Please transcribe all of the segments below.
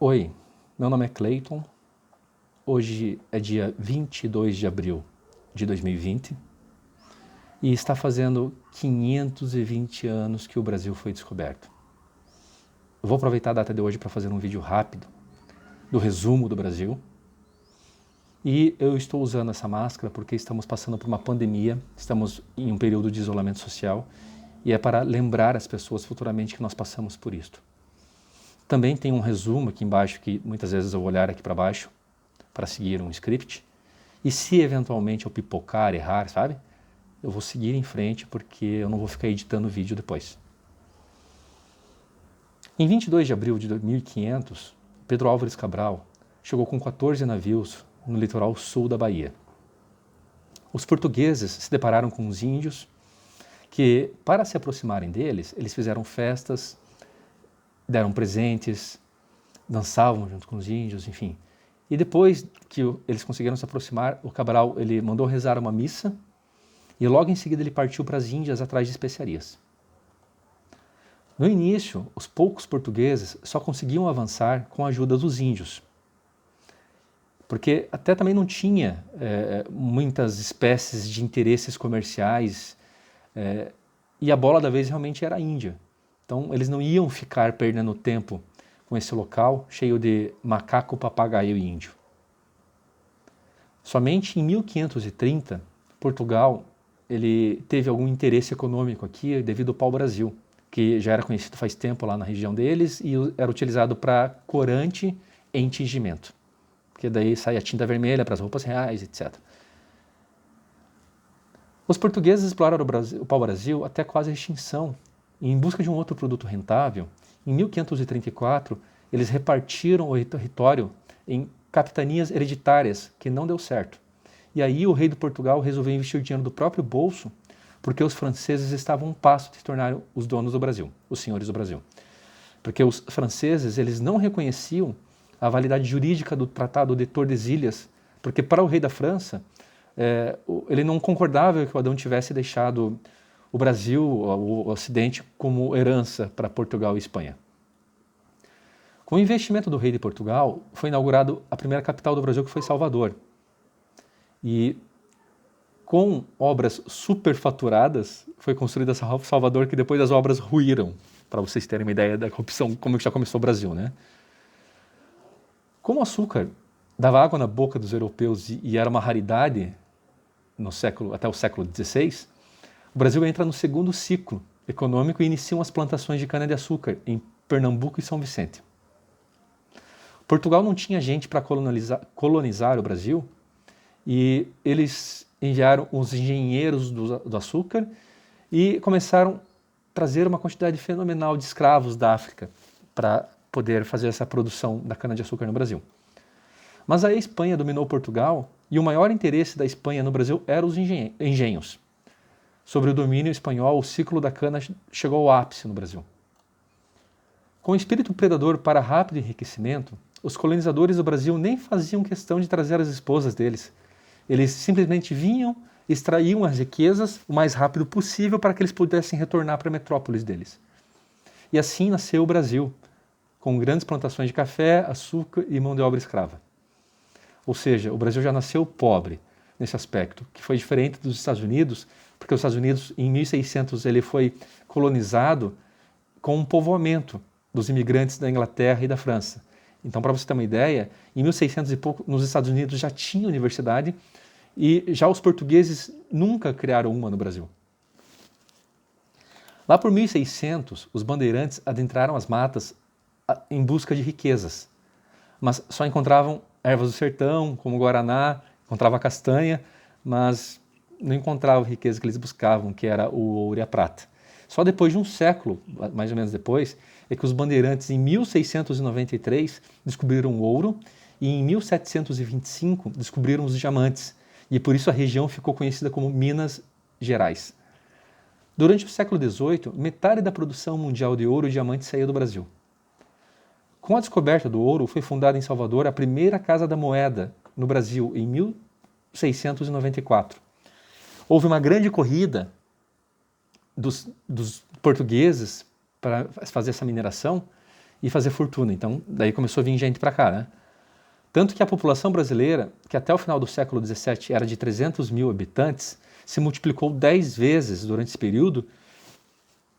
Oi, meu nome é Clayton, hoje é dia 22 de abril de 2020 e está fazendo 520 anos que o Brasil foi descoberto. Eu vou aproveitar a data de hoje para fazer um vídeo rápido do resumo do Brasil e eu estou usando essa máscara porque estamos passando por uma pandemia, estamos em um período de isolamento social e é para lembrar as pessoas futuramente que nós passamos por isto. Também tem um resumo aqui embaixo que muitas vezes eu vou olhar aqui para baixo para seguir um script. E se eventualmente eu pipocar, errar, sabe? Eu vou seguir em frente porque eu não vou ficar editando o vídeo depois. Em 22 de abril de 1500, Pedro Álvares Cabral chegou com 14 navios no litoral sul da Bahia. Os portugueses se depararam com os índios que, para se aproximarem deles, eles fizeram festas, deram presentes, dançavam junto com os índios, enfim. E depois que eles conseguiram se aproximar, o Cabral ele mandou rezar uma missa e logo em seguida ele partiu para as Índias atrás de especiarias. No início, os poucos portugueses só conseguiam avançar com a ajuda dos índios, porque até também não tinha muitas espécies de interesses comerciais e a bola da vez realmente era a Índia. Então eles não iam ficar perdendo tempo com esse local cheio de macaco, papagaio e índio. Somente em 1530, Portugal ele teve algum interesse econômico aqui devido ao pau-brasil, que já era conhecido faz tempo lá na região deles e era utilizado para corante em tingimento, porque daí sai a tinta vermelha para as roupas reais, etc. Os portugueses exploraram o pau-brasil até quase a extinção. E em busca de um outro produto rentável, em 1534, eles repartiram o território em capitanias hereditárias, que não deu certo. E aí o rei de Portugal resolveu investir dinheiro do próprio bolso, porque os franceses estavam a um passo de se tornarem os donos do Brasil, os senhores do Brasil. Porque os franceses eles não reconheciam a validade jurídica do Tratado de Tordesilhas, porque para o rei da França, ele não concordava que o Adão tivesse deixado o Brasil, o Ocidente, como herança para Portugal e Espanha. Com o investimento do rei de Portugal, foi inaugurado a primeira capital do Brasil, que foi Salvador. E com obras superfaturadas, foi construída Salvador, que depois as obras ruíram, para vocês terem uma ideia da corrupção, como já começou o Brasil, né? Como o açúcar dava água na boca dos europeus e era uma raridade até o século XVI, o Brasil entra no segundo ciclo econômico e iniciam as plantações de cana-de-açúcar em Pernambuco e São Vicente. Portugal não tinha gente para colonizar o Brasil e eles enviaram os engenheiros do açúcar e começaram a trazer uma quantidade fenomenal de escravos da África para poder fazer essa produção da cana-de-açúcar no Brasil. Mas aí a Espanha dominou Portugal e o maior interesse da Espanha no Brasil eram os engenhos. Sobre o domínio espanhol, o ciclo da cana chegou ao ápice no Brasil. Com o espírito predador para rápido enriquecimento, os colonizadores do Brasil nem faziam questão de trazer as esposas deles. Eles simplesmente vinham, extraíam as riquezas o mais rápido possível para que eles pudessem retornar para a metrópolis deles. E assim nasceu o Brasil, com grandes plantações de café, açúcar e mão de obra escrava. Ou seja, o Brasil já nasceu pobre nesse aspecto, que foi diferente dos Estados Unidos, porque os Estados Unidos, em 1600, ele foi colonizado com um povoamento dos imigrantes da Inglaterra e da França. Então, para você ter uma ideia, em 1600 e pouco, nos Estados Unidos já tinha universidade e já os portugueses nunca criaram uma no Brasil. Lá por 1600, os bandeirantes adentraram as matas em busca de riquezas, mas só encontravam ervas do sertão, como guaraná, encontrava castanha, mas não encontravam a riqueza que eles buscavam, que era o ouro e a prata. Só depois de um século, mais ou menos depois, é que os bandeirantes, em 1693, descobriram o ouro e em 1725 descobriram os diamantes. E por isso a região ficou conhecida como Minas Gerais. Durante o século XVIII, metade da produção mundial de ouro e diamantes saiu do Brasil. Com a descoberta do ouro, foi fundada em Salvador a primeira Casa da Moeda no Brasil, em 1694. Houve uma grande corrida dos portugueses para fazer essa mineração e fazer fortuna. Então, daí começou a vir gente para cá, né? Tanto que a população brasileira, que até o final do século XVII era de 300 mil habitantes, se multiplicou 10 vezes durante esse período.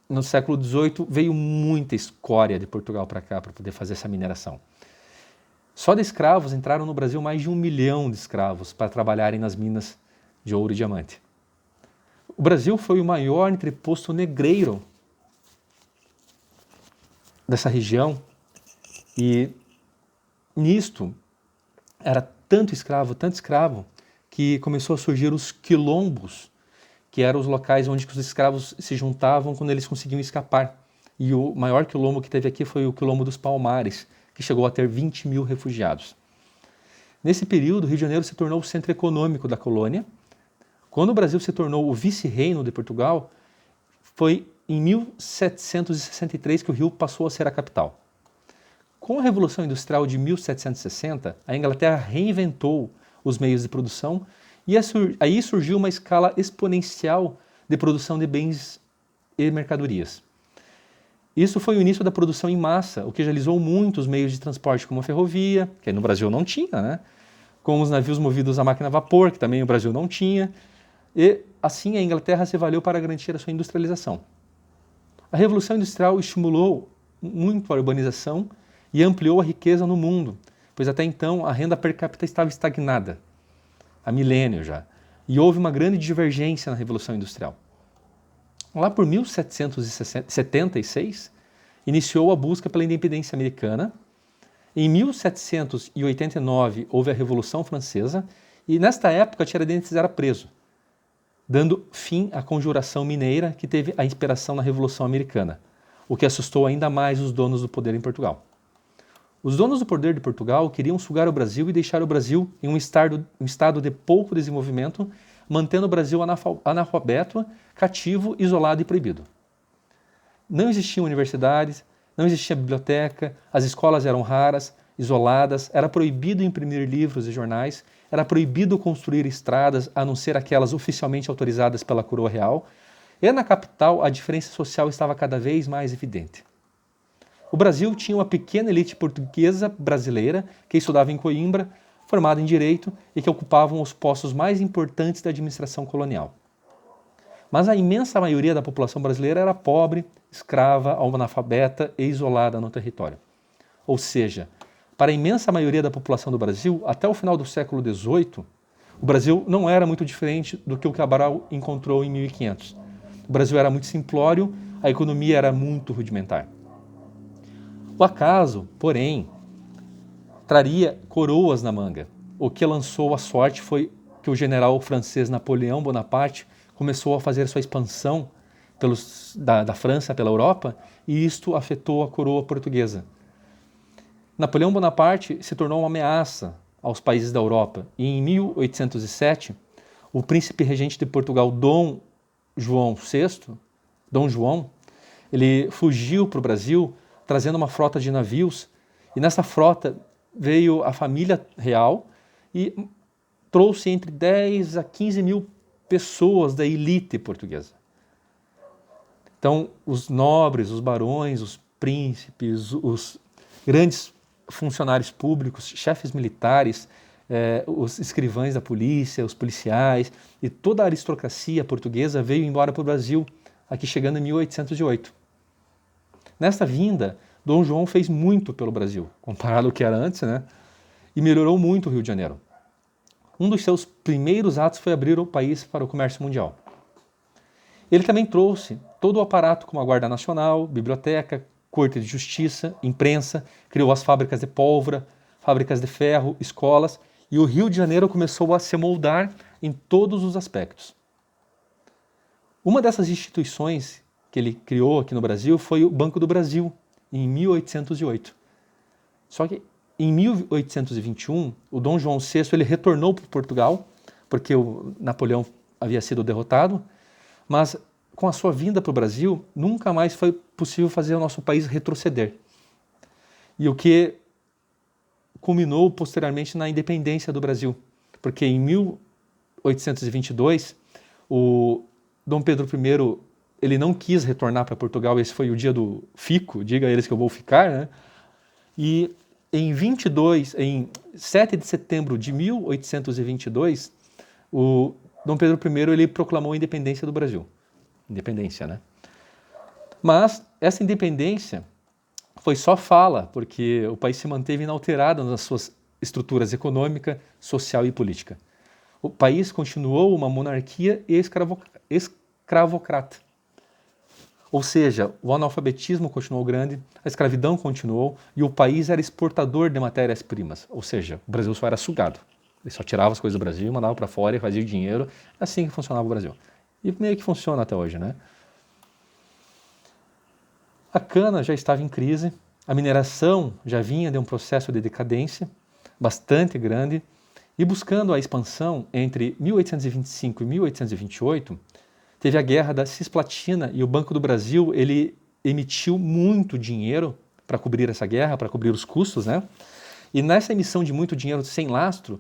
No século XVIII veio muita escória de Portugal para cá para poder fazer essa mineração. Só de escravos entraram no Brasil mais de 1 milhão de escravos para trabalharem nas minas de ouro e diamante. O Brasil foi o maior entreposto negreiro dessa região e nisto era tanto escravo, que começou a surgir os quilombos, que eram os locais onde os escravos se juntavam quando eles conseguiam escapar. E o maior quilombo que teve aqui foi o quilombo dos Palmares, que chegou a ter 20 mil refugiados. Nesse período, o Rio de Janeiro se tornou o centro econômico da colônia. Quando o Brasil se tornou o vice-reino de Portugal, foi em 1763 que o Rio passou a ser a capital. Com a Revolução Industrial de 1760, a Inglaterra reinventou os meios de produção e aí surgiu uma escala exponencial de produção de bens e mercadorias. Isso foi o início da produção em massa, o que agilizou muito os meios de transporte como a ferrovia, que no Brasil não tinha, né? Com os navios movidos a máquina a vapor, que também o Brasil não tinha, e assim a Inglaterra se valeu para garantir a sua industrialização. A Revolução Industrial estimulou muito a urbanização e ampliou a riqueza no mundo, pois até então a renda per capita estava estagnada, há milênios já, e houve uma grande divergência na Revolução Industrial. Lá por 1776, iniciou a busca pela independência americana. Em 1789, houve a Revolução Francesa e nesta época Tiradentes era preso, dando fim à Conjuração Mineira, que teve a inspiração na Revolução Americana, o que assustou ainda mais os donos do poder em Portugal. Os donos do poder de Portugal queriam sugar o Brasil e deixar o Brasil em um estado de pouco desenvolvimento, mantendo o Brasil analfabeto, cativo, isolado e proibido. Não existiam universidades, não existia biblioteca, as escolas eram raras, isoladas, era proibido imprimir livros e jornais, era proibido construir estradas, a não ser aquelas oficialmente autorizadas pela coroa real, e na capital a diferença social estava cada vez mais evidente. O Brasil tinha uma pequena elite portuguesa brasileira que estudava em Coimbra, formada em Direito e que ocupavam os postos mais importantes da administração colonial. Mas a imensa maioria da população brasileira era pobre, escrava, analfabeta e isolada no território. Ou seja, para a imensa maioria da população do Brasil, até o final do século XVIII, o Brasil não era muito diferente do que o Cabral encontrou em 1500. O Brasil era muito simplório, a economia era muito rudimentar. O acaso, porém, traria coroas na manga. O que lançou a sorte foi que o general francês Napoleão Bonaparte começou a fazer sua expansão da França pela Europa e isto afetou a coroa portuguesa. Napoleão Bonaparte se tornou uma ameaça aos países da Europa e em 1807 o príncipe regente de Portugal, Dom João, ele fugiu para o Brasil trazendo uma frota de navios e nessa frota veio a família real e trouxe entre 10 a 15 mil pessoas da elite portuguesa. Então, os nobres, os barões, os príncipes, os grandes funcionários públicos, chefes militares, os escrivães da polícia, os policiais e toda a aristocracia portuguesa veio embora para o Brasil, aqui chegando em 1808. Nesta vinda, Dom João fez muito pelo Brasil, comparado ao que era antes, né? E melhorou muito o Rio de Janeiro. Um dos seus primeiros atos foi abrir o país para o comércio mundial. Ele também trouxe todo o aparato como a Guarda Nacional, biblioteca, corte de justiça, imprensa, criou as fábricas de pólvora, fábricas de ferro, escolas, e o Rio de Janeiro começou a se moldar em todos os aspectos. Uma dessas instituições que ele criou aqui no Brasil foi o Banco do Brasil, em 1808. Só que em 1821, o Dom João VI ele retornou para Portugal, porque o Napoleão havia sido derrotado, mas com a sua vinda para o Brasil, nunca mais foi possível fazer o nosso país retroceder. E o que culminou posteriormente na independência do Brasil, porque em 1822, o Dom Pedro I ele não quis retornar para Portugal, esse foi o dia do fico, diga a eles que eu vou ficar, né? E em 7 de setembro de 1822, o Dom Pedro I ele proclamou a independência do Brasil. Independência, né? Mas essa independência foi só fala, porque o país se manteve inalterado nas suas estruturas econômica, social e política. O país continuou uma monarquia escravocrata. Ou seja, o analfabetismo continuou grande, a escravidão continuou e o país era exportador de matérias-primas. Ou seja, o Brasil só era sugado. Ele só tirava as coisas do Brasil, mandava para fora e fazia o dinheiro. É assim que funcionava o Brasil. E meio que funciona até hoje, né? A cana já estava em crise, a mineração já vinha de um processo de decadência bastante grande e buscando a expansão entre 1825 e 1828, teve a guerra da Cisplatina e o Banco do Brasil ele emitiu muito dinheiro para cobrir essa guerra, para cobrir os custos, né? E nessa emissão de muito dinheiro sem lastro,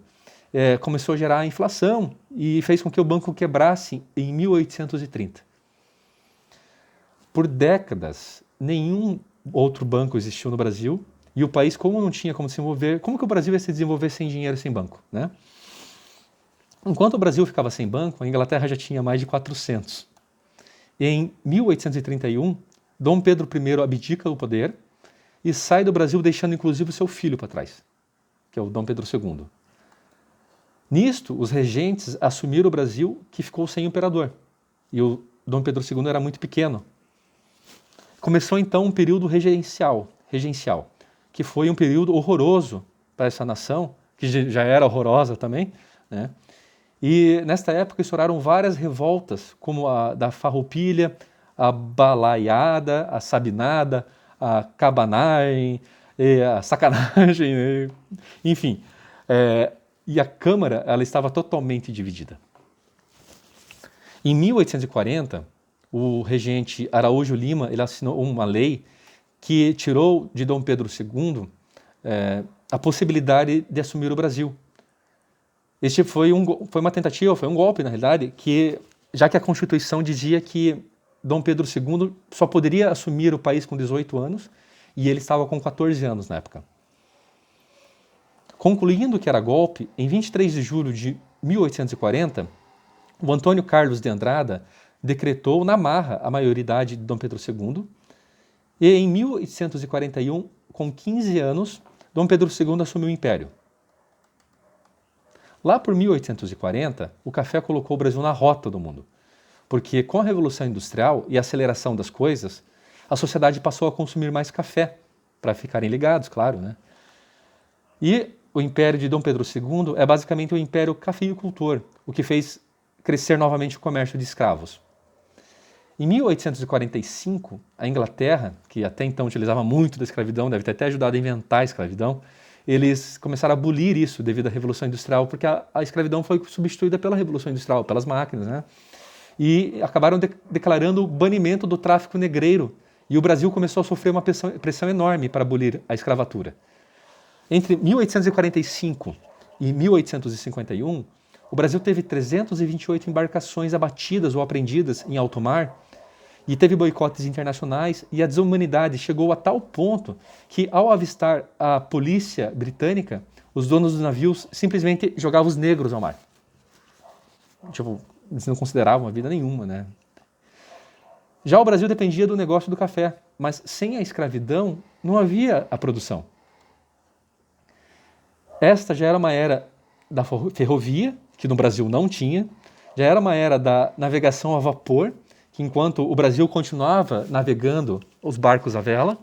começou a gerar inflação e fez com que o banco quebrasse em 1830. Por décadas, nenhum outro banco existiu no Brasil e o país, como não tinha como se desenvolver, como que o Brasil ia se desenvolver sem dinheiro e sem banco, né? Enquanto o Brasil ficava sem banco, a Inglaterra já tinha mais de 400. E em 1831, Dom Pedro I abdica o poder e sai do Brasil deixando inclusive o seu filho para trás, que é o Dom Pedro II. Nisto, os regentes assumiram o Brasil, que ficou sem imperador. E o Dom Pedro II era muito pequeno. Começou então um período regencial, que foi um período horroroso para essa nação, que já era horrorosa também, né? E nesta época estouraram várias revoltas, como a da Farroupilha, a Balaiada, a Sabinada, a Cabanagem, a Sacanagem, enfim. E a Câmara ela estava totalmente dividida. Em 1840, o regente Araújo Lima ele assinou uma lei que tirou de Dom Pedro II a possibilidade de assumir o Brasil. Este foi uma tentativa, foi um golpe, na realidade, já que a Constituição dizia que Dom Pedro II só poderia assumir o país com 18 anos e ele estava com 14 anos na época. Concluindo que era golpe, em 23 de julho de 1840, o Antônio Carlos de Andrada decretou na marra a maioridade de Dom Pedro II e em 1841, com 15 anos, Dom Pedro II assumiu o império. Lá por 1840, o café colocou o Brasil na rota do mundo, porque com a Revolução Industrial e a aceleração das coisas, a sociedade passou a consumir mais café, para ficarem ligados, claro, né? E o império de Dom Pedro II é basicamente um império cafeicultor, o que fez crescer novamente o comércio de escravos. Em 1845, a Inglaterra, que até então utilizava muito da escravidão, deve ter até ajudado a inventar a escravidão, eles começaram a abolir isso devido à Revolução Industrial, porque a escravidão foi substituída pela Revolução Industrial, pelas máquinas, né? E acabaram declarando o banimento do tráfico negreiro, e o Brasil começou a sofrer uma pressão enorme para abolir a escravatura. Entre 1845 e 1851, o Brasil teve 328 embarcações abatidas ou apreendidas em alto mar, e teve boicotes internacionais, e a desumanidade chegou a tal ponto que, ao avistar a polícia britânica, os donos dos navios simplesmente jogavam os negros ao mar. Tipo, eles não consideravam a vida nenhuma, né? Já o Brasil dependia do negócio do café, mas sem a escravidão não havia a produção. Esta já era uma era da ferrovia, que no Brasil não tinha, já era uma era da navegação a vapor, que enquanto o Brasil continuava navegando os barcos à vela,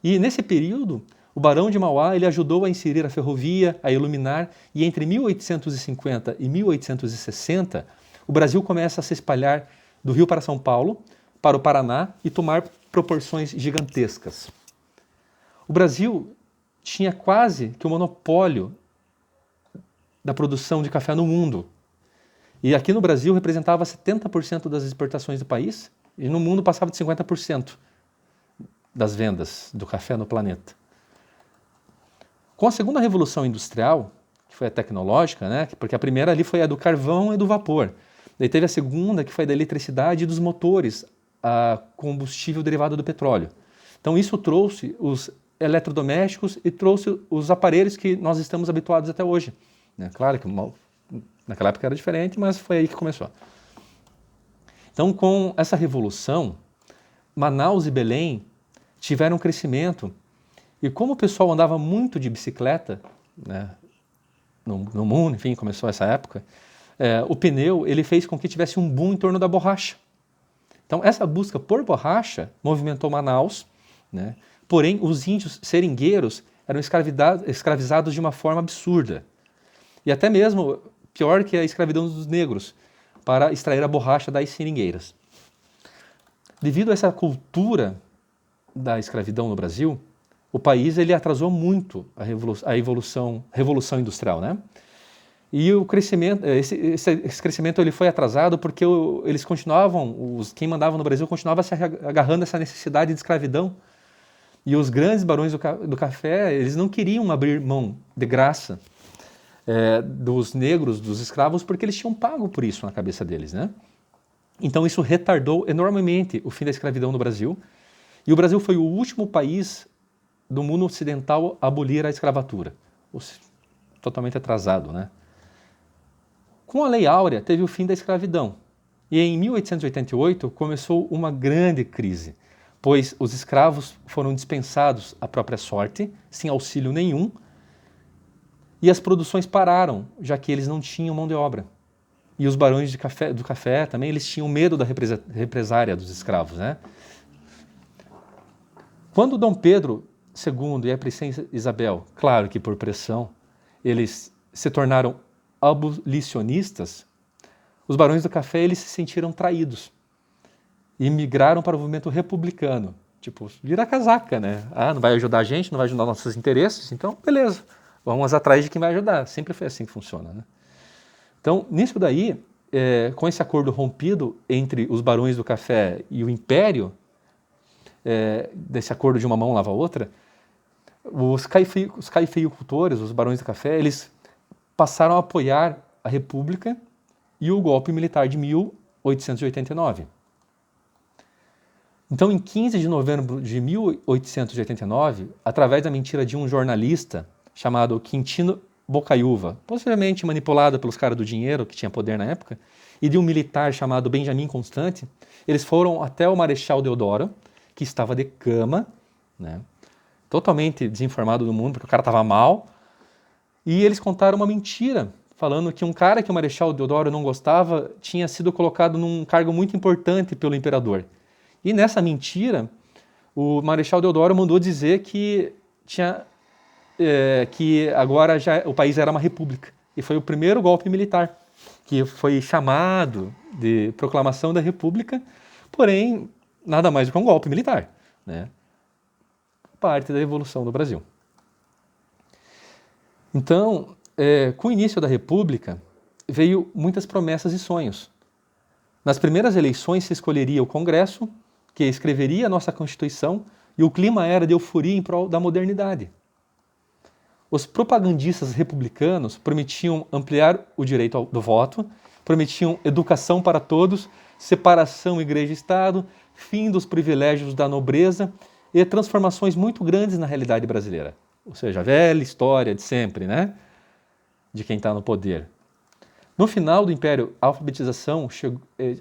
e nesse período o Barão de Mauá ele ajudou a inserir a ferrovia, a iluminar, e entre 1850 e 1860 o Brasil começa a se espalhar do Rio para São Paulo, para o Paraná e tomar proporções gigantescas. O Brasil tinha quase que o monopólio da produção de café no mundo. E aqui no Brasil representava 70% das exportações do país e no mundo passava de 50% das vendas do café no planeta. Com a segunda revolução industrial, que foi a tecnológica, né, porque a primeira ali foi a do carvão e do vapor. Daí teve a segunda, que foi da eletricidade e dos motores a combustível derivado do petróleo. Então isso trouxe os eletrodomésticos e trouxe os aparelhos que nós estamos habituados até hoje. Né? Claro que naquela época era diferente, mas foi aí que começou. Então, com essa revolução, Manaus e Belém tiveram um crescimento. E como o pessoal andava muito de bicicleta, né, no mundo, enfim, começou essa época, o pneu ele fez com que tivesse um boom em torno da borracha. Então, essa busca por borracha movimentou Manaus, né? Porém, os índios seringueiros eram escravizados de uma forma absurda. E até mesmo pior que a escravidão dos negros, para extrair a borracha das seringueiras. Devido a essa cultura da escravidão no Brasil, o país ele atrasou muito a revolução industrial, né? E o crescimento, esse crescimento ele foi atrasado porque eles continuavam, quem mandava no Brasil continuava se agarrando a essa necessidade de escravidão. E os grandes barões do café, eles não queriam abrir mão de graça dos negros, dos escravos, porque eles tinham pago por isso na cabeça deles, né? Então isso retardou enormemente o fim da escravidão no Brasil. E o Brasil foi o último país do mundo ocidental a abolir a escravatura. Totalmente atrasado, né? Com a Lei Áurea, teve o fim da escravidão. E em 1888 começou uma grande crise, pois os escravos foram dispensados à própria sorte, sem auxílio nenhum, e as produções pararam, já que eles não tinham mão de obra. E os barões do café também, eles tinham medo da represária dos escravos, né? Quando Dom Pedro II e a princesa Isabel, claro que por pressão, eles se tornaram abolicionistas, os barões do café eles se sentiram traídos e migraram para o movimento republicano. Tipo, vira casaca, né? Ah, não vai ajudar a gente, não vai ajudar nossos interesses, então beleza, vamos atrás de quem vai ajudar. Sempre foi assim que funciona, né? Então, nisso daí, com esse acordo rompido entre os barões do café e o império, desse acordo de uma mão lava a outra, os cafeicultores, os barões do café, eles passaram a apoiar a República e o golpe militar de 1889. Então, em 15 de novembro de 1889, através da mentira de um jornalista chamado Quintino Bocaiúva, possivelmente manipulado pelos caras do dinheiro, que tinha poder na época, e de um militar chamado Benjamin Constant, eles foram até o Marechal Deodoro, que estava de cama, né, totalmente desinformado do mundo, porque o cara estava mal, e eles contaram uma mentira, falando que um cara que o Marechal Deodoro não gostava tinha sido colocado num cargo muito importante pelo imperador. E nessa mentira, o Marechal Deodoro mandou dizer que que agora o país era uma república. E foi o primeiro golpe militar, que foi chamado de proclamação da república, porém, nada mais do que um golpe militar, né? Parte da evolução do Brasil. Então, com o início da república, veio muitas promessas e sonhos. Nas primeiras eleições se escolheria o Congresso, que escreveria a nossa Constituição, e o clima era de euforia em prol da modernidade. Os propagandistas republicanos prometiam ampliar o direito do voto, prometiam educação para todos, separação igreja e Estado, fim dos privilégios da nobreza e transformações muito grandes na realidade brasileira. Ou seja, a velha história de sempre, né? De quem está no poder. No final do Império, a alfabetização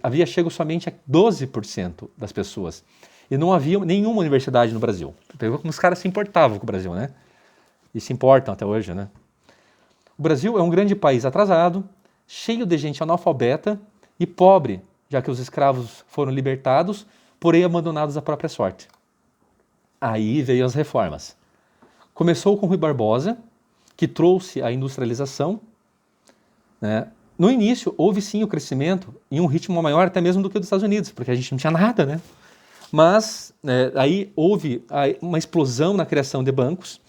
havia chegado somente a 12% das pessoas. E não havia nenhuma universidade no Brasil. Pegou como os caras se importavam com o Brasil, né? E se importam até hoje, né? O Brasil é um grande país atrasado, cheio de gente analfabeta e pobre, já que os escravos foram libertados, porém abandonados à própria sorte. Aí veio as reformas. Começou com Rui Barbosa, que trouxe a industrialização, né? No início, houve sim o crescimento em um ritmo maior até mesmo do que o dos Estados Unidos, porque a gente não tinha nada, né? Mas aí houve uma explosão na criação de bancos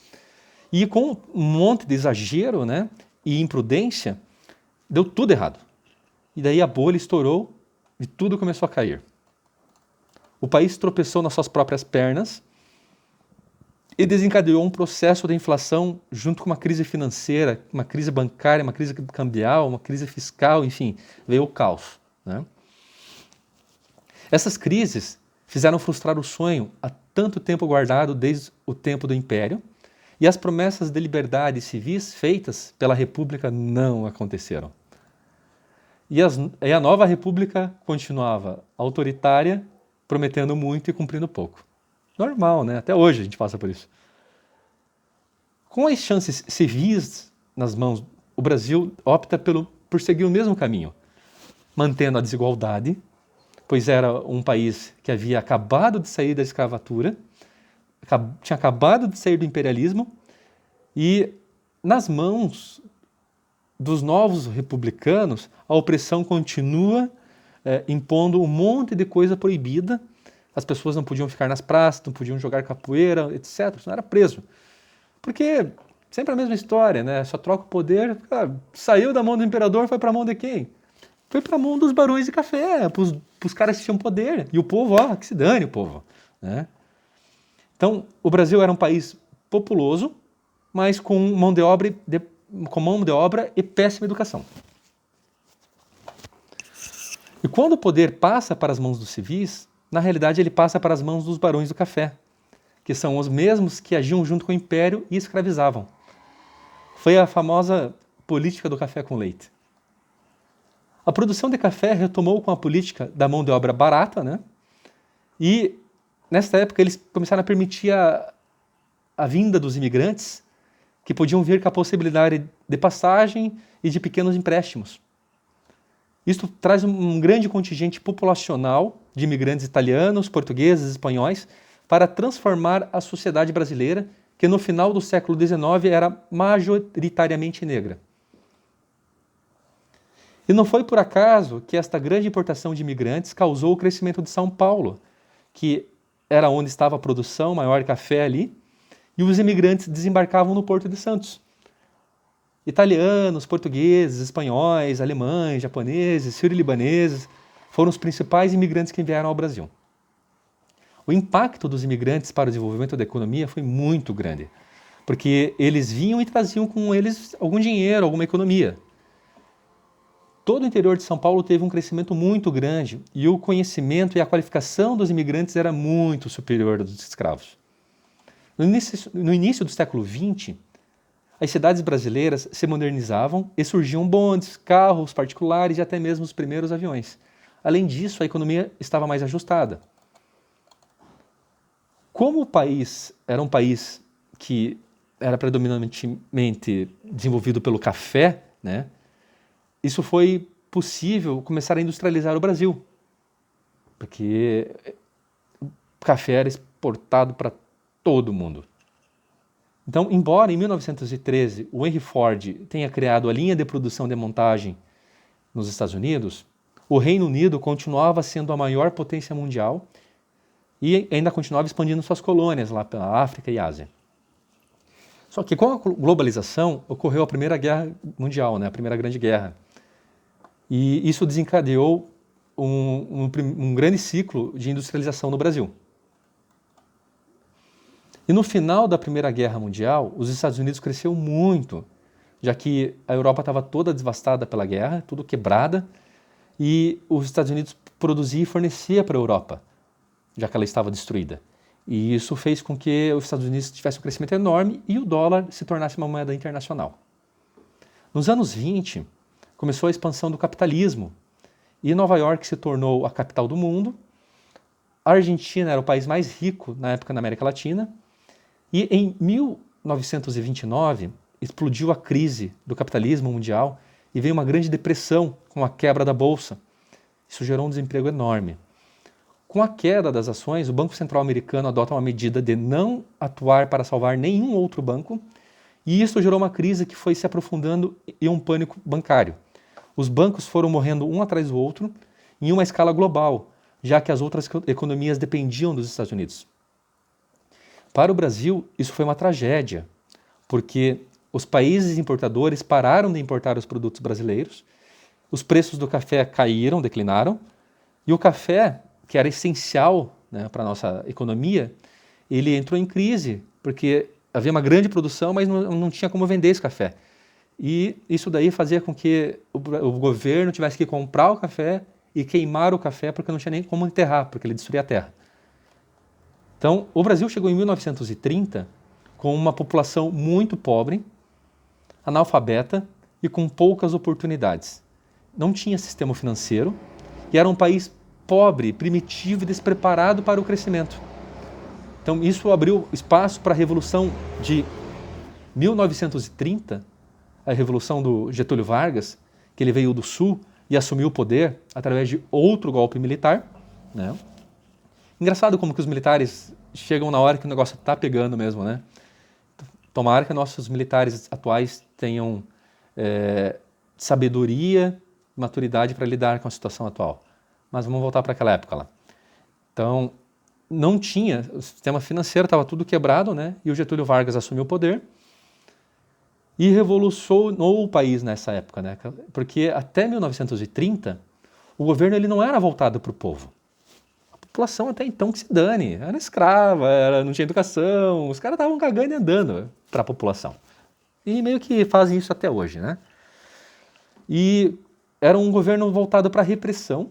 e com um monte de exagero, né, e imprudência, deu tudo errado. E daí a bolha estourou e tudo começou a cair. O país tropeçou nas suas próprias pernas e desencadeou um processo de inflação junto com uma crise financeira, uma crise bancária, uma crise cambial, uma crise fiscal, enfim, veio o caos, né? Essas crises fizeram frustrar o sonho a tanto tempo guardado desde o tempo do Império, e as promessas de liberdade civis feitas pela República não aconteceram. E a nova República continuava autoritária, prometendo muito e cumprindo pouco. Normal, né? Até hoje a gente passa por isso. Com as chances civis nas mãos, o Brasil opta por seguir o mesmo caminho, mantendo a desigualdade, pois era um país que havia acabado de sair da escravatura, tinha acabado de sair do imperialismo, e nas mãos dos novos republicanos, a opressão continua impondo um monte de coisa proibida. As pessoas não podiam ficar nas praças, não podiam jogar capoeira, etc. Não era preso. Porque sempre a mesma história, né? Só troca o poder. Saiu da mão do imperador, foi para a mão de quem? Foi para a mão dos barões de café, para os caras que tinham poder. E o povo, que se dane o povo. Né? Então, o Brasil era um país populoso, mas com mão de obra e péssima educação. E quando o poder passa para as mãos dos civis, na realidade ele passa para as mãos dos barões do café, que são os mesmos que agiam junto com o império e escravizavam. Foi a famosa política do café com leite. A produção de café retomou com a política da mão de obra barata, né? E nesta época eles começaram a permitir a vinda dos imigrantes, que podiam vir com a possibilidade de passagem e de pequenos empréstimos. Isto traz um grande contingente populacional de imigrantes italianos, portugueses, espanhóis, para transformar a sociedade brasileira, que no final do século XIX era majoritariamente negra. E não foi por acaso que esta grande importação de imigrantes causou o crescimento de São Paulo, que era onde estava a produção maior de café ali, e os imigrantes desembarcavam no Porto de Santos. Italianos, portugueses, espanhóis, alemães, japoneses, sírio-libaneses foram os principais imigrantes que vieram ao Brasil. O impacto dos imigrantes para o desenvolvimento da economia foi muito grande, porque eles vinham e traziam com eles algum dinheiro, alguma economia. Todo o interior de São Paulo teve um crescimento muito grande e o conhecimento e a qualificação dos imigrantes era muito superior aos dos escravos. No início do século XX, as cidades brasileiras se modernizavam e surgiam bondes, carros particulares e até mesmo os primeiros aviões. Além disso, a economia estava mais ajustada. Como o país era um país que era predominantemente desenvolvido pelo café, né, isso foi possível começar a industrializar o Brasil, porque o café era exportado para todo mundo. Então, embora em 1913 o Henry Ford tenha criado a linha de produção de montagem nos Estados Unidos, o Reino Unido continuava sendo a maior potência mundial e ainda continuava expandindo suas colônias lá pela África e Ásia. Só que com a globalização ocorreu a Primeira Guerra Mundial, né, a Primeira Grande Guerra. E isso desencadeou um grande ciclo de industrialização no Brasil. E no final da Primeira Guerra Mundial, os Estados Unidos cresceu muito, já que a Europa estava toda devastada pela guerra, tudo quebrada, e os Estados Unidos produzia e fornecia para a Europa, já que ela estava destruída. E isso fez com que os Estados Unidos tivessem um crescimento enorme e o dólar se tornasse uma moeda internacional. Nos anos 20, começou a expansão do capitalismo, e Nova York se tornou a capital do mundo, a Argentina era o país mais rico na época na América Latina, e em 1929 explodiu a crise do capitalismo mundial e veio uma grande depressão com a quebra da bolsa. Isso gerou um desemprego enorme. Com a queda das ações, o Banco Central americano adota uma medida de não atuar para salvar nenhum outro banco, e isso gerou uma crise que foi se aprofundando em um pânico bancário. Os bancos foram morrendo um atrás do outro em uma escala global, já que as outras economias dependiam dos Estados Unidos. Para o Brasil, isso foi uma tragédia, porque os países importadores pararam de importar os produtos brasileiros, os preços do café caíram, declinaram, e o café, que era essencial, né, para a nossa economia, ele entrou em crise, porque havia uma grande produção, mas não tinha como vender esse café. E isso daí fazia com que o governo tivesse que comprar o café e queimar o café, porque não tinha nem como enterrar, porque ele destruía a terra. Então, o Brasil chegou em 1930 com uma população muito pobre, analfabeta e com poucas oportunidades. Não tinha sistema financeiro e era um país pobre, primitivo e despreparado para o crescimento. Então, isso abriu espaço para a Revolução de 1930, a Revolução do Getúlio Vargas, que ele veio do Sul e assumiu o poder através de outro golpe militar, né? Engraçado como que os militares chegam na hora que o negócio está pegando mesmo, né? Tomara que nossos militares atuais tenham sabedoria e maturidade para lidar com a situação atual. Mas vamos voltar para aquela época lá. Então, não tinha, o sistema financeiro estava tudo quebrado, né? E o Getúlio Vargas assumiu o poder e revolucionou o país nessa época, né? Porque até 1930, o governo ele não era voltado para o povo. A população até então que se dane, era escrava, não tinha educação, os caras estavam cagando e andando para a população. E meio que fazem isso até hoje, né? E era um governo voltado para a repressão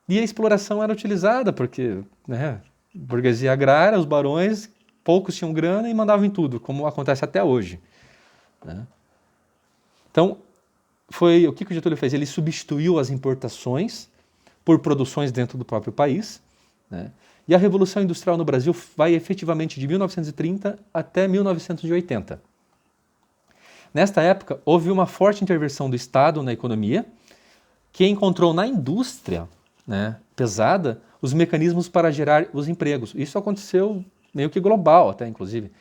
e a exploração era utilizada porque, né, burguesia agrária, os barões, poucos tinham grana e mandavam em tudo, como acontece até hoje, né? Então, foi o que o Getúlio fez? Ele substituiu as importações por produções dentro do próprio país, né? E a Revolução Industrial no Brasil vai efetivamente de 1930 até 1980. Nesta época, houve uma forte intervenção do Estado na economia, que encontrou na indústria, né, pesada os mecanismos para gerar os empregos. Isso aconteceu meio que global até, inclusive,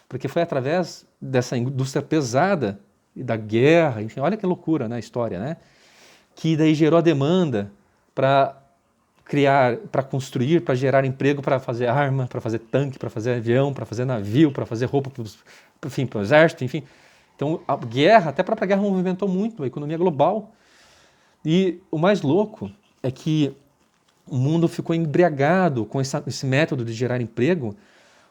porque foi através dessa indústria pesada e da guerra, enfim, olha que loucura, né, a história, né, que daí gerou a demanda para criar, para construir, para gerar emprego, para fazer arma, para fazer tanque, para fazer avião, para fazer navio, para fazer roupa para o exército, enfim. Então, a guerra, até a própria guerra movimentou muito a economia global. E o mais louco é que o mundo ficou embriagado com esse método de gerar emprego,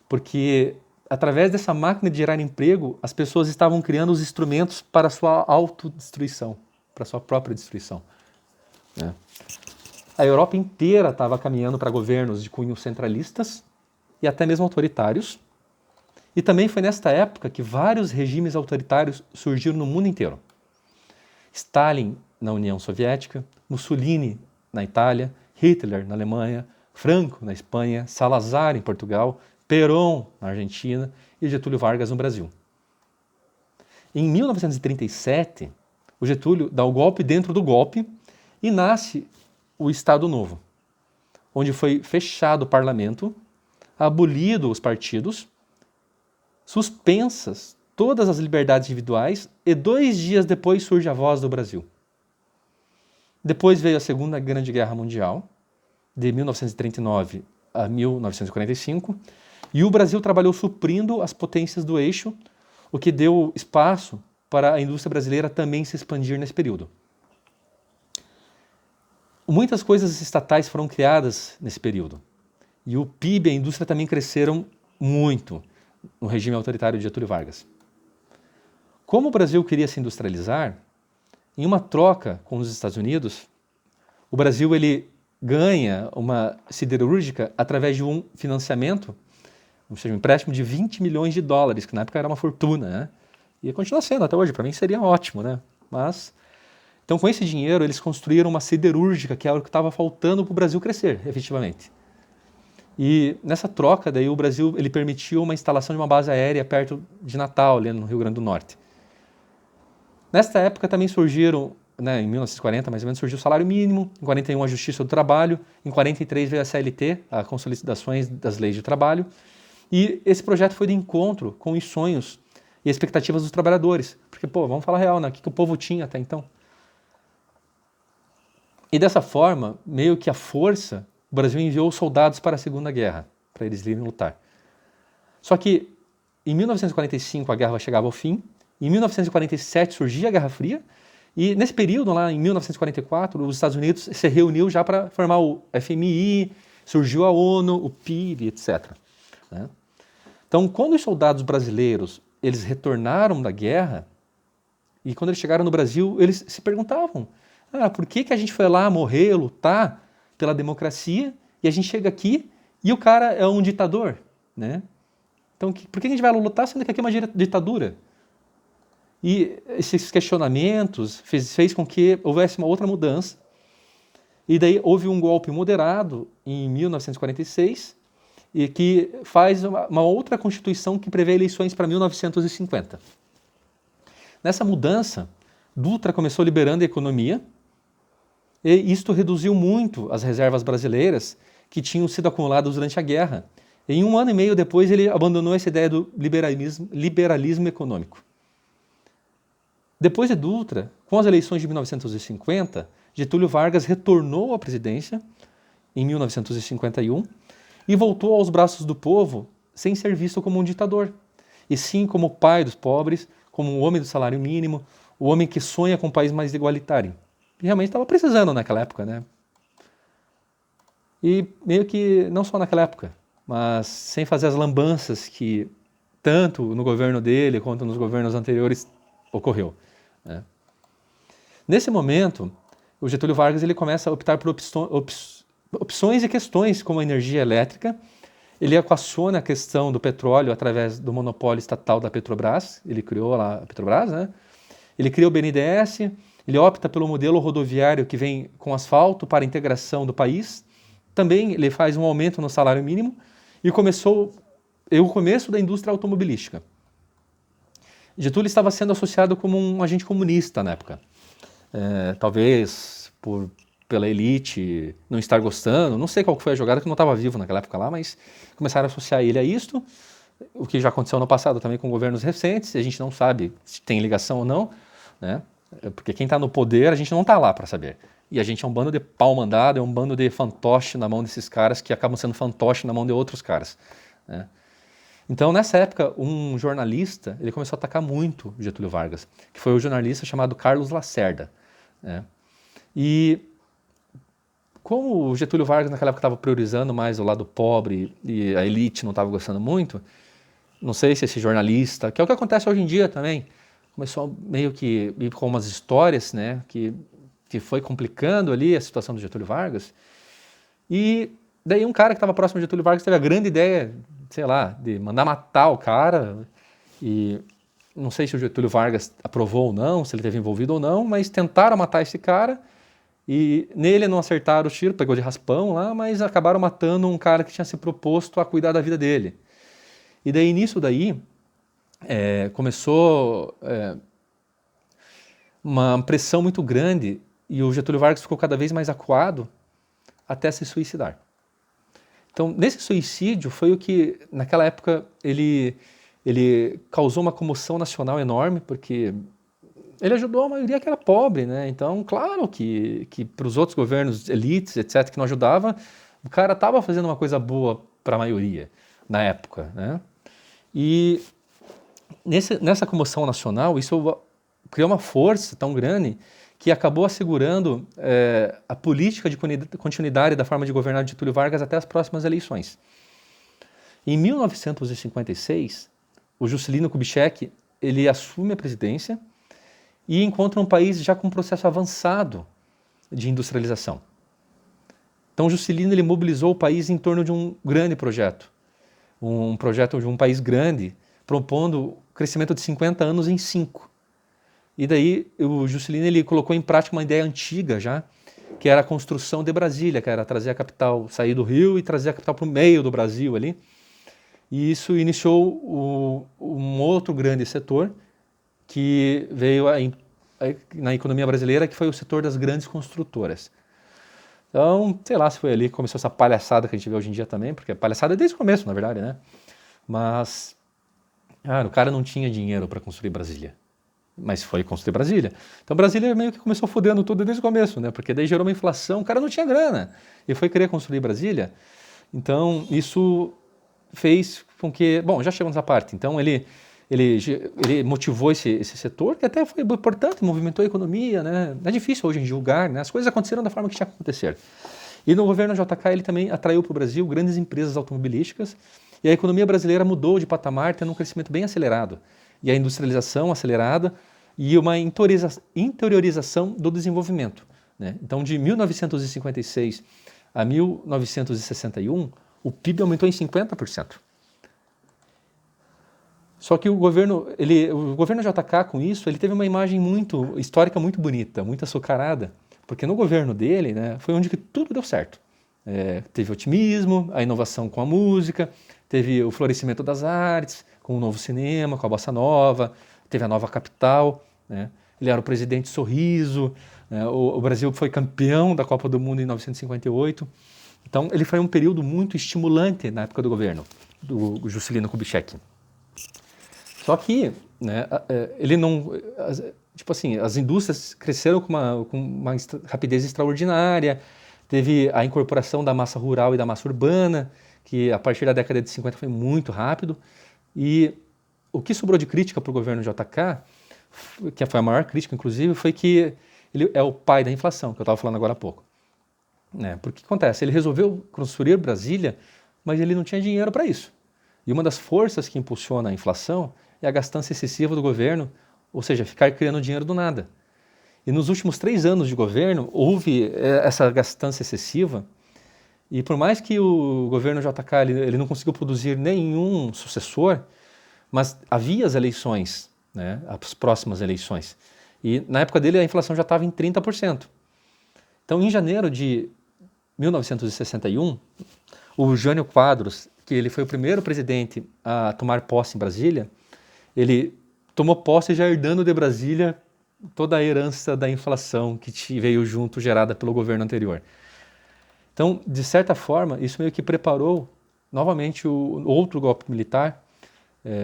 porque através dessa máquina de gerar emprego, as pessoas estavam criando os instrumentos para a sua autodestruição, para a sua própria destruição, né? A Europa inteira estava caminhando para governos de cunho centralistas e até mesmo autoritários. E também foi nesta época que vários regimes autoritários surgiram no mundo inteiro. Stalin na União Soviética, Mussolini na Itália, Hitler na Alemanha, Franco na Espanha, Salazar em Portugal, Perón na Argentina e Getúlio Vargas no Brasil. Em 1937, o Getúlio dá o golpe dentro do golpe e nasce o Estado Novo, onde foi fechado o parlamento, abolido os partidos, suspensas todas as liberdades individuais e 2 dias depois surge a Voz do Brasil. Depois veio a Segunda Grande Guerra Mundial, de 1939 a 1945, e o Brasil trabalhou suprindo as potências do eixo, o que deu espaço para a indústria brasileira também se expandir nesse período. Muitas coisas estatais foram criadas nesse período, e o PIB e a indústria também cresceram muito no regime autoritário de Getúlio Vargas. Como o Brasil queria se industrializar, em uma troca com os Estados Unidos, o Brasil ele ganha uma siderúrgica através de um financiamento, ou seja, um empréstimo de 20 milhões de dólares, que na época era uma fortuna, né? E continua sendo até hoje, para mim seria ótimo, né? Mas, então com esse dinheiro eles construíram uma siderúrgica, que era o que estava faltando para o Brasil crescer, efetivamente. E nessa troca, daí o Brasil ele permitiu uma instalação de uma base aérea perto de Natal, ali no Rio Grande do Norte. Nesta época também surgiram, né, em 1940 mais ou menos, surgiu o salário mínimo, em 41 a Justiça do Trabalho, em 43 veio a CLT, a Consolidações das Leis de Trabalho, e esse projeto foi de encontro com os sonhos e expectativas dos trabalhadores, porque, pô, vamos falar real, né, o que o povo tinha até então. E dessa forma, meio que a força, o Brasil enviou soldados para a Segunda Guerra, para eles irem lutar. Só que em 1945 a guerra chegava ao fim, em 1947 surgia a Guerra Fria, e nesse período, lá em 1944, os Estados Unidos se reuniu já para formar o FMI, surgiu a ONU, o PIB, etc., né? Então, quando os soldados brasileiros eles retornaram da guerra, e quando eles chegaram no Brasil, eles se perguntavam, por que a gente foi lá morrer, lutar pela democracia, e a gente chega aqui e o cara é um ditador? né? Então, por que a gente vai lutar sendo que aqui é uma ditadura? E esses questionamentos fez com que houvesse uma outra mudança. E daí houve um golpe moderado em 1946 e que faz uma outra Constituição que prevê eleições para 1950. Nessa mudança, Dutra começou liberando a economia e isto reduziu muito as reservas brasileiras que tinham sido acumuladas durante a guerra. Em 1 ano e meio depois, ele abandonou essa ideia do liberalismo econômico. Depois de Dutra, com as eleições de 1950, Getúlio Vargas retornou à presidência em 1951 e voltou aos braços do povo sem ser visto como um ditador, e sim como o pai dos pobres, como o homem do salário mínimo, o homem que sonha com um país mais igualitário. E realmente estava precisando naquela época, né? E meio que, não só naquela época, mas sem fazer as lambanças que tanto no governo dele quanto nos governos anteriores ocorreu, né? Nesse momento, o Getúlio Vargas ele começa a optar por opções e questões como a energia elétrica. Ele equaciona a questão do petróleo através do monopólio estatal da Petrobras. Ele criou lá a Petrobras, né? Ele cria o BNDES, ele opta pelo modelo rodoviário que vem com asfalto para a integração do país. Também ele faz um aumento no salário mínimo e começou o começo da indústria automobilística. Getúlio estava sendo associado como um agente comunista na época. Talvez pela elite não estar gostando, não sei qual foi a jogada, que eu não estava vivo naquela época lá, mas começaram a associar ele a isto, o que já aconteceu no passado também com governos recentes, a gente não sabe se tem ligação ou não, né? Porque quem está no poder, a gente não está lá para saber. E a gente é um bando de pau mandado, é um bando de fantoche na mão desses caras que acabam sendo fantoche na mão de outros caras, né? Então, nessa época, um jornalista, ele começou a atacar muito Getúlio Vargas, que foi o jornalista chamado Carlos Lacerda, né? E como o Getúlio Vargas naquela época estava priorizando mais o lado pobre e a elite não estava gostando muito, não sei se esse jornalista, que é o que acontece hoje em dia também, começou meio que ir com umas histórias, né, que foi complicando ali a situação do Getúlio Vargas. E daí um cara que estava próximo de Getúlio Vargas teve a grande ideia, sei lá, de mandar matar o cara. E não sei se o Getúlio Vargas aprovou ou não, se ele esteve envolvido ou não, mas tentaram matar esse cara e nele não acertaram o tiro, pegou de raspão lá, mas acabaram matando um cara que tinha se proposto a cuidar da vida dele. E daí nisso daí começou uma pressão muito grande e o Getúlio Vargas ficou cada vez mais acuado até se suicidar. Então, nesse suicídio foi o que, naquela época, ele causou uma comoção nacional enorme, porque ele ajudou a maioria que era pobre, né? Então, claro que para os outros governos, elites, etc., que não ajudava, o cara estava fazendo uma coisa boa para a maioria, na época, né? E nessa comoção nacional, isso criou uma força tão grande que acabou assegurando a política de continuidade da forma de governar de Getúlio Vargas até as próximas eleições. Em 1956, o Juscelino Kubitschek ele assume a presidência e encontra um país já com um processo avançado de industrialização. Então, Juscelino ele mobilizou o país em torno de um grande projeto, um projeto de um país grande, propondo o crescimento de 50 anos em 5. E daí o Juscelino ele colocou em prática uma ideia antiga já, que era a construção de Brasília, que era trazer a capital, sair do Rio e trazer a capital para o meio do Brasil ali. E isso iniciou um outro grande setor que veio na economia brasileira, que foi o setor das grandes construtoras. Então, sei lá se foi ali que começou essa palhaçada que a gente vê hoje em dia também, porque a palhaçada é desde o começo, na verdade, né? Mas, o cara não tinha dinheiro para construir Brasília, mas foi construir Brasília. Então, Brasília meio que começou fodendo tudo desde o começo, né? Porque daí gerou uma inflação, o cara não tinha grana e foi querer construir Brasília. Então, isso fez com que... Bom, já chegamos nessa parte. Então, ele motivou esse setor, que até foi importante, movimentou a economia, né? É difícil hoje em julgar, né? As coisas aconteceram da forma que tinha que acontecer. E no governo JK ele também atraiu para o Brasil grandes empresas automobilísticas e a economia brasileira mudou de patamar, tendo um crescimento bem acelerado. E a industrialização acelerada e uma interiorização do desenvolvimento, né? Então, de 1956 a 1961, o PIB aumentou em 50%. Só que o governo JK, com isso, ele teve uma imagem muito histórica, muito bonita, muito açucarada, porque no governo dele, né, foi onde que tudo deu certo. Teve otimismo, a inovação com a música, teve o florescimento das artes, com o novo cinema, com a bossa nova, teve a nova capital, né? Ele era o presidente sorriso, né? O Brasil foi campeão da Copa do Mundo em 1958. Então ele foi um período muito estimulante na época do governo do Juscelino Kubitschek. Só que, né, ele não, tipo assim, as indústrias cresceram com uma rapidez extraordinária. Teve a incorporação da massa rural e da massa urbana, que a partir da década de 50 foi muito rápido. E o que sobrou de crítica para o governo JK, que foi a maior crítica, inclusive, foi que ele é o pai da inflação, que eu estava falando agora há pouco. Né? Porque o que acontece? Ele resolveu construir Brasília, mas ele não tinha dinheiro para isso. E uma das forças que impulsiona a inflação é a gastança excessiva do governo, ou seja, ficar criando dinheiro do nada. E nos últimos 3 anos de governo, houve essa gastança excessiva, e por mais que o governo JK ele não conseguiu produzir nenhum sucessor, mas havia as eleições, né, as próximas eleições. E na época dele a inflação já estava em 30%. Então, em janeiro de 1961, o Jânio Quadros, que ele foi o primeiro presidente a tomar posse em Brasília, ele tomou posse já herdando de Brasília toda a herança da inflação que veio junto, gerada pelo governo anterior. Então, de certa forma, isso meio que preparou novamente o outro golpe militar,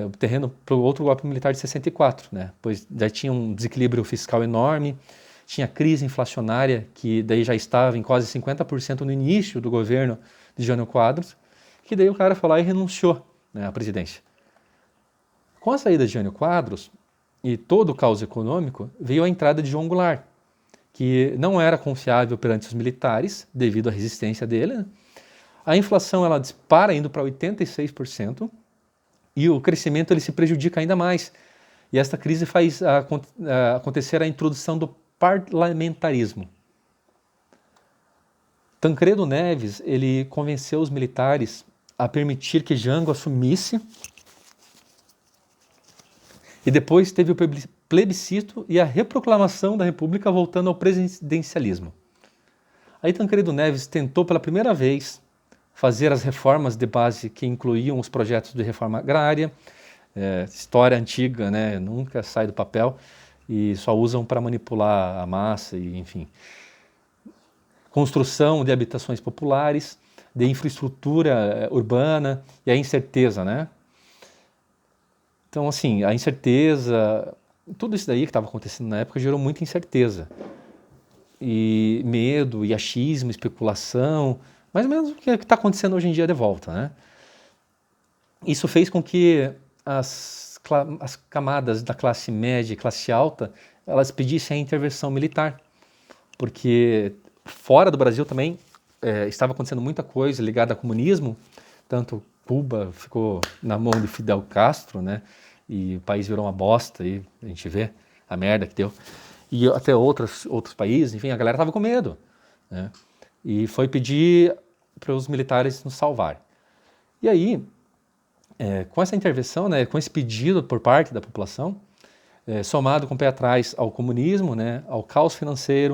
o terreno para o outro golpe militar de 64, né? Pois já tinha um desequilíbrio fiscal enorme, tinha crise inflacionária, que daí já estava em quase 50% no início do governo de Jânio Quadros, que daí o cara foi lá e renunciou, né, à presidência. Com a saída de Jânio Quadros e todo o caos econômico, veio a entrada de João Goulart, que não era confiável perante os militares, devido à resistência dele, né? A inflação ela dispara indo para 86%, e o crescimento ele se prejudica ainda mais. E esta crise faz acontecer a introdução do parlamentarismo. Tancredo Neves ele convenceu os militares a permitir que Jango assumisse, e depois teve o plebiscito e a reproclamação da República voltando ao presidencialismo. Aí Tancredo Neves tentou pela primeira vez fazer as reformas de base que incluíam os projetos de reforma agrária, história antiga, né, nunca sai do papel, e só usam para manipular a massa, e, enfim. Construção de habitações populares, de infraestrutura urbana e a incerteza, né? Então, assim, a incerteza, tudo isso daí que estava acontecendo na época gerou muita incerteza. E medo, e achismo, especulação, mais ou menos o que está acontecendo hoje em dia de volta, né? Isso fez com que as camadas da classe média e classe alta, elas pedissem a intervenção militar, porque fora do Brasil também estava acontecendo muita coisa ligada ao comunismo, tanto Cuba ficou na mão de Fidel Castro, né? E o país virou uma bosta, e a gente vê a merda que deu. E até outros países, enfim, a galera estava com medo, né? E foi pedir para os militares nos salvar. E aí, com essa intervenção, né, com esse pedido por parte da população, somado com o pé atrás ao comunismo, né, ao caos financeiro,